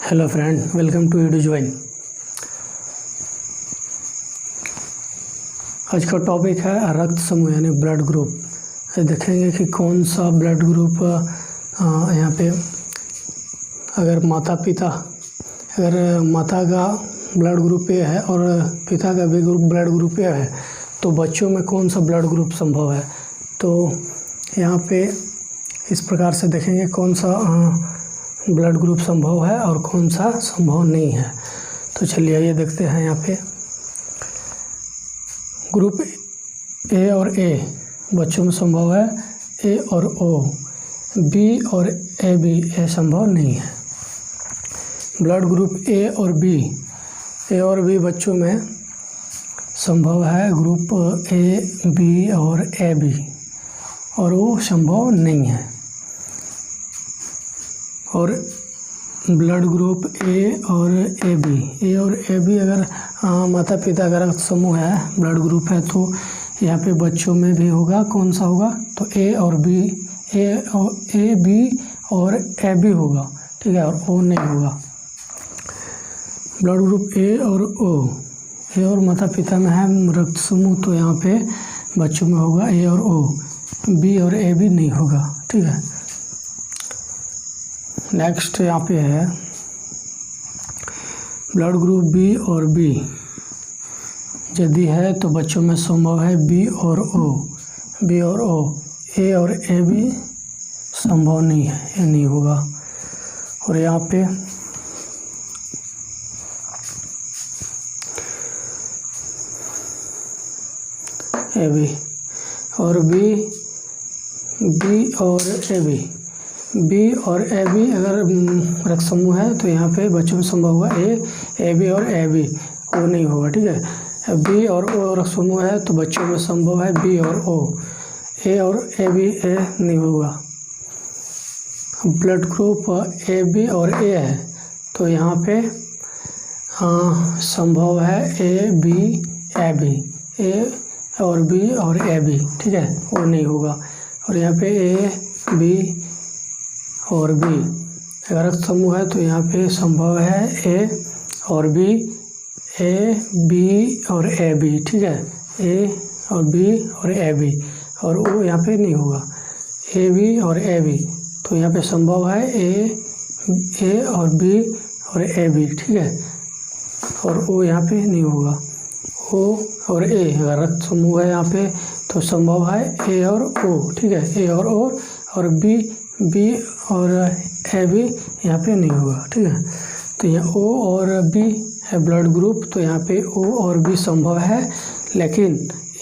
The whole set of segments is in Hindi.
Hello friend, welcome to edu join. आज का टॉपिक है रक्त समूह यानी ब्लड ग्रुप। देखेंगे कि कौन सा ब्लड ग्रुप यहाँ पे अगर माता का ब्लड ग्रुप ए है और पिता का भी ब्लड ग्रुप ए है तो बच्चों में कौन सा ब्लड ग्रुप संभव है। तो यहाँ पे इस प्रकार से देखेंगे कौन सा ब्लड ग्रुप संभव है और कौन सा संभव नहीं है। तो चलिए ये देखते हैं। यहाँ पे ग्रुप ए और ए बच्चों में संभव है, ए और ओ, बी और ए बी ये संभव नहीं है। ब्लड ग्रुप ए और बी बच्चों में संभव है, ग्रुप ए बी और ए बी, और वो संभव नहीं है। और ब्लड ग्रुप ए और ए बी अगर माता पिता का रक्त समूह है, ब्लड ग्रुप है, तो यहाँ पे बच्चों में भी होगा। कौन सा होगा? तो ए बी और ए बी होगा, ठीक है, और ओ नहीं होगा। ब्लड ग्रुप ए और ओ, ए और माता पिता में है रक्त समूह, तो यहाँ पे बच्चों में होगा ए और ओ, बी और ए बी नहीं होगा, ठीक है। नेक्स्ट यहाँ पे है ब्लड ग्रुप बी और बी यदि है तो बच्चों में संभव है बी और ओ, ए और ए बी संभव नहीं है, ये नहीं होगा। और यहाँ पे ए बी और बी और ए बी अगर रक्त समूह है तो यहाँ पे बच्चों में संभव होगा ए बी और ए बी, ओ नहीं होगा, ठीक है। बी और ओ रक्त समूह है तो बच्चों में संभव है बी और ओ, ए और ए बी ए नहीं होगा। ब्लड ग्रुप ए बी और ए है तो यहाँ पे संभव है ए बी ए बी, ए और बी और ए बी, ठीक है, वो नहीं होगा। और यहाँ पे ए बी और बी अगर रक्त समूह है तो यहाँ पे संभव है ए और बी, ए बी और ए बी, ठीक है, ए और बी और ए बी, और ओ यहाँ पे नहीं होगा। ए बी और ए बी तो यहाँ पे संभव है ए और बी और ए बी, ठीक है, और ओ यहाँ पे नहीं होगा। ओ और ए अगर रक्त समूह है यहाँ पे तो संभव है ए और ओ, ठीक है, ए और ओ, और बी और ए बी यहाँ पे नहीं होगा, ठीक है। तो यहाँ ओ और बी है ब्लड ग्रुप, तो यहाँ पे ओ और बी संभव है, लेकिन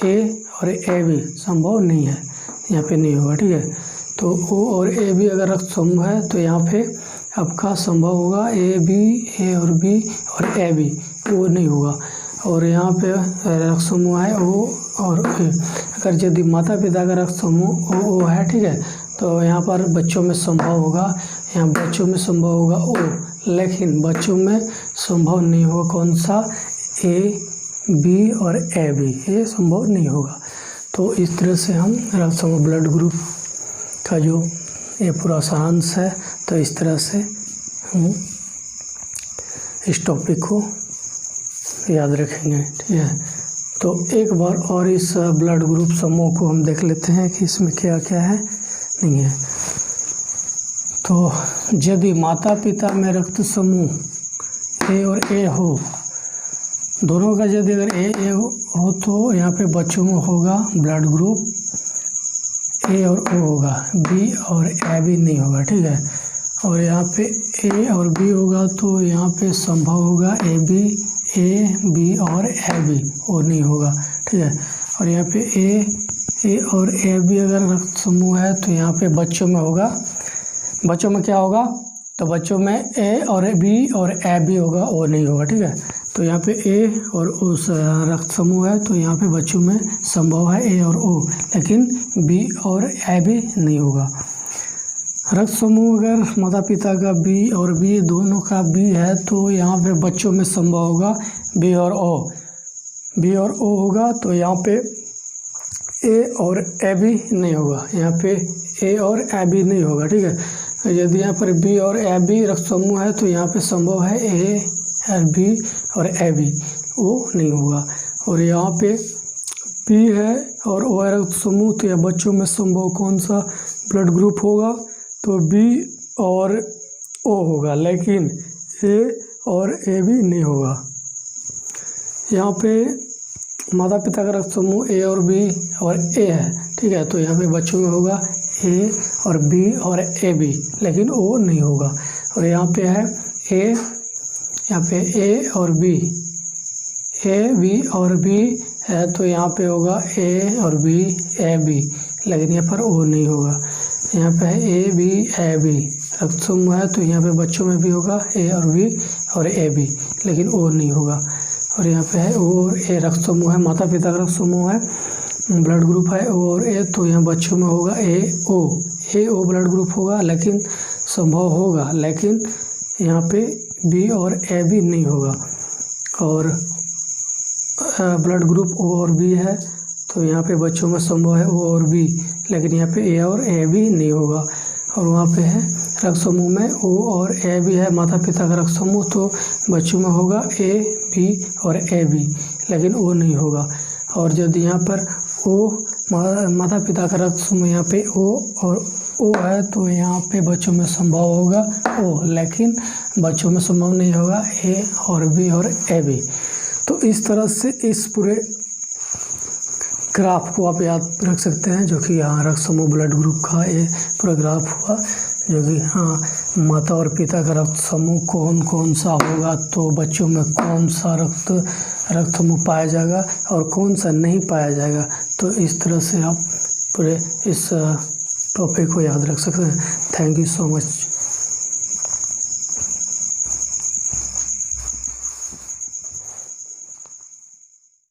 ए और ए बी संभव नहीं है, यहाँ पे नहीं होगा, ठीक है। तो ओ और ए बी अगर रक्त समूह है तो यहाँ पे आपका संभव होगा ए और बी और ए बी, वो नहीं होगा। और यहाँ पे रक्त समूह है ओ और ए, अगर यदि माता पिता का रक्त समूह ओ है, ठीक है, तो यहाँ पर बच्चों में संभव होगा, यहाँ बच्चों में संभव होगा ओ, लेकिन बच्चों में संभव नहीं होगा कौन सा? ए बी और ए बी, ये संभव नहीं होगा। तो इस तरह से हम रक्त समूह ब्लड ग्रुप का जो ये पूरा सारांश है, तो इस तरह से हम इस टॉपिक को याद रखेंगे, ठीक है। तो एक बार और इस ब्लड ग्रुप समूह को हम देख लेते हैं कि इसमें क्या क्या है, नहीं है। तो यदि माता पिता में रक्त समूह ए और ए हो, दोनों का यदि अगर ए हो तो यहाँ पे बच्चों में होगा ब्लड ग्रुप ए और ओ होगा, बी और ए बी नहीं होगा, ठीक है। और यहाँ पे ए और बी होगा तो यहाँ पे संभव होगा ए बी और ए बी, वो नहीं होगा, ठीक है। और यहाँ पे ए और ए बी अगर रक्त समूह है तो यहाँ पे बच्चों में होगा, बच्चों में क्या होगा? तो बच्चों में ए और बी और ए बी होगा, वो नहीं होगा, ठीक है। तो यहाँ पे ए और उस रक्त समूह है तो यहाँ पे बच्चों में संभव है ए और ओ, लेकिन बी और ए बी नहीं होगा। रक्त समूह अगर माता पिता का बी और बी दोनों का बी है तो यहाँ पे बच्चों में संभव होगा बी और ओ होगा, तो यहाँ पे ए और ए बी नहीं होगा, यहाँ पे ए और ए बी नहीं होगा, ठीक है। यदि यहाँ पर बी और ए बी रक्त समूह है तो यहाँ पे संभव है ए और बी और ए बी, वो नहीं होगा। और यहाँ पे बी है और ओ है रक्त समूह, तो यह बच्चों में संभव कौन सा ब्लड ग्रुप होगा, तो बी और ओ होगा, लेकिन ए और ए बी नहीं होगा। यहाँ पे माता पिता का रक्त समूह ए और बी और ए है, ठीक है, तो यहाँ पे बच्चों में होगा ए और बी और ए बी, लेकिन ओ नहीं होगा। और यहाँ पे है ए, यहाँ पे ए और बी, ए बी और बी है, तो यहाँ पे होगा ए और बी ए बी, लेकिन यहाँ पर ओ नहीं होगा। यहाँ पे है ए बी ए बी रक्त समूह है, तो यहाँ पे बच्चों में भी होगा ए और बी और ए बी, लेकिन ओ नहीं होगा। और यहाँ पे है ओ और ए रक्त समूह है, माता पिता का रक्त समूह है, ब्लड ग्रुप है ओ और ए, तो यहाँ बच्चों में होगा ए ओ ब्लड ग्रुप होगा, लेकिन संभव होगा, लेकिन यहाँ पे बी और ए बी नहीं होगा। और ब्लड ग्रुप ओ और बी है, तो यहाँ पे बच्चों में संभव है ओ और बी, लेकिन यहाँ पे ए और ए बी नहीं होगा। और वहाँ पे है रक्त समूह में ओ और ए बी है, माता पिता का रक्त समूह, तो बच्चों में होगा ए बी और ए बी, लेकिन ओ नहीं होगा। और यदि यहाँ पर ओ माता पिता का रक्त समूह यहाँ पे ओ और ओ है, तो यहाँ पे बच्चों में संभव होगा ओ, लेकिन बच्चों में संभव नहीं होगा ए और बी और ए बी। तो इस तरह से इस पूरे ग्राफ को आप याद रख सकते हैं, जो कि यहाँ रक्त समूह ब्लड ग्रुप का ये पूरा ग्राफ हुआ, जो कि हाँ माता और पिता का रक्त समूह कौन कौन सा होगा, तो बच्चों में कौन सा रक्त समूह पाया जाएगा और कौन सा नहीं पाया जाएगा। तो इस तरह से आप पूरे इस टॉपिक को याद रख सकते हैं। Thank you so much.